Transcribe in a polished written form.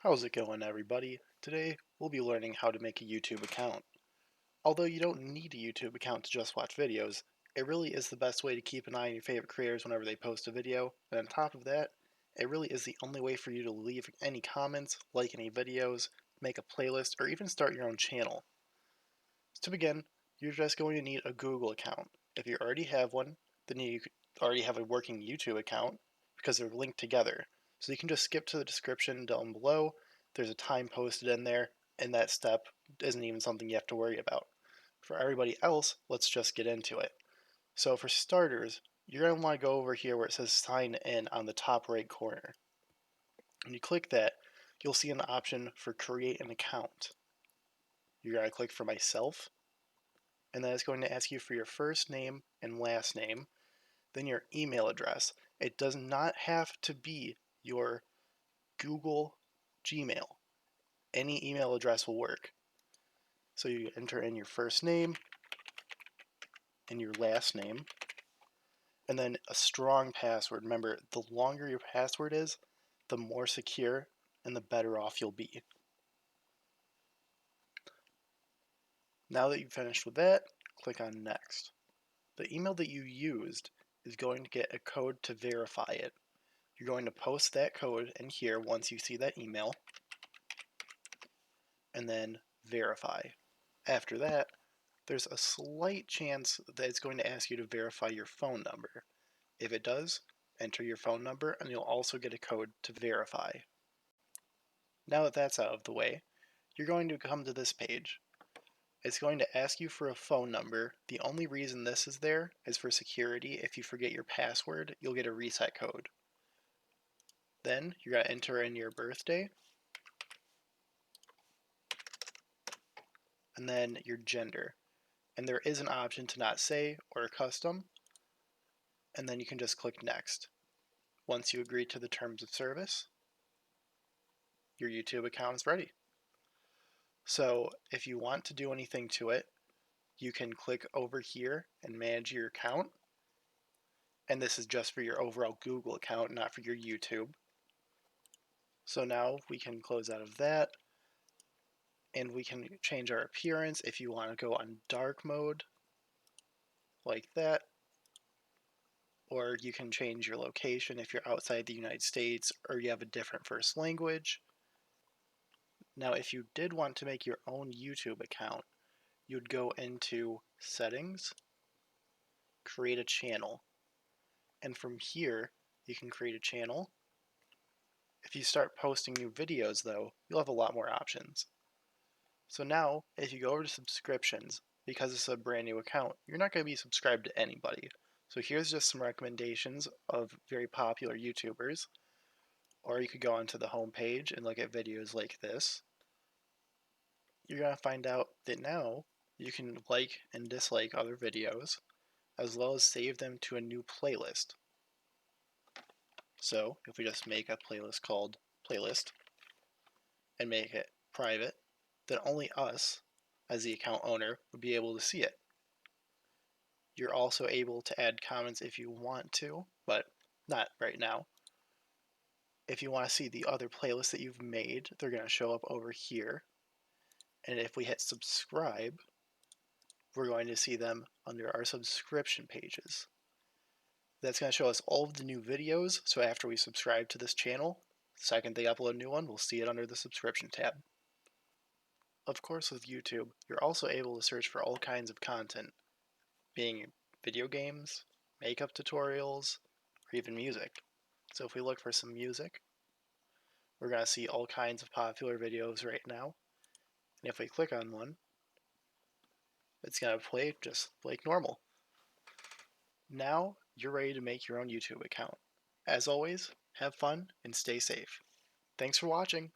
How's it going, everybody? Today we'll be learning how to make a YouTube account. Although you don't need a YouTube account to just watch videos, it really is the best way to keep an eye on your favorite creators whenever they post a video, and on top of that, it really is the only way for you to leave any comments, like any videos, make a playlist, or even start your own channel. To begin, you're just going to need a Google account. If you already have one, then you already have a working YouTube account because they're linked together. So you can just skip to the description down below. There's a time posted in there, and that step isn't even something you have to worry about. For everybody else, let's just get into it. So for starters, you're going to want to go over here where it says sign in on the top right corner. When you click that, you'll see an option for create an account. You're going to click for myself, and then it's going to ask you for your first name and last name, then your email address. It does not have to be your Google Gmail. Any email address will work. So you enter in your first name and your last name, and then a strong password. Remember, the longer your password is, the more secure and the better off you'll be. Now that you've finished with that, click on Next. The email that you used is going to get a code to verify it. You're going to post that code in here once you see that email, and then verify. After that, there's a slight chance that it's going to ask you to verify your phone number. If it does, enter your phone number and you'll also get a code to verify. Now that that's out of the way, you're going to come to this page. It's going to ask you for a phone number. The only reason this is there is for security. If you forget your password, you'll get a reset code. Then you're going to enter in your birthday, and then your gender. And there is an option to not say or custom, and then you can just click next. Once you agree to the terms of service, your YouTube account is ready. So if you want to do anything to it, you can click over here and manage your account. And this is just for your overall Google account, not for your YouTube. So now we can close out of that, and we can change our appearance if you want to go on dark mode, like that. Or you can change your location if you're outside the United States or you have a different first language. Now, if you did want to make your own YouTube account, you'd go into Settings, Create a Channel, and from here, you can create a channel. If you start posting new videos, though, you'll have a lot more options. So now, if you go over to subscriptions, because it's a brand new account, you're not going to be subscribed to anybody. So here's just some recommendations of very popular YouTubers. Or you could go onto the home page and look at videos like this. You're going to find out that now you can like and dislike other videos, as well as save them to a new playlist. So if we just make a playlist called Playlist and make it private, then only us, as the account owner, would be able to see it. You're also able to add comments if you want to, but not right now. If you want to see the other playlists that you've made, they're going to show up over here. And if we hit subscribe, we're going to see them under our subscription pages. That's going to show us all of the new videos, so after we subscribe to this channel, the second they upload a new one, we'll see it under the subscription tab. Of course, with YouTube, you're also able to search for all kinds of content, being video games, makeup tutorials, or even music. So if we look for some music, we're going to see all kinds of popular videos right now. And if we click on one, it's going to play just like normal. Now you're ready to make your own YouTube account. As always, have fun and stay safe. Thanks for watching.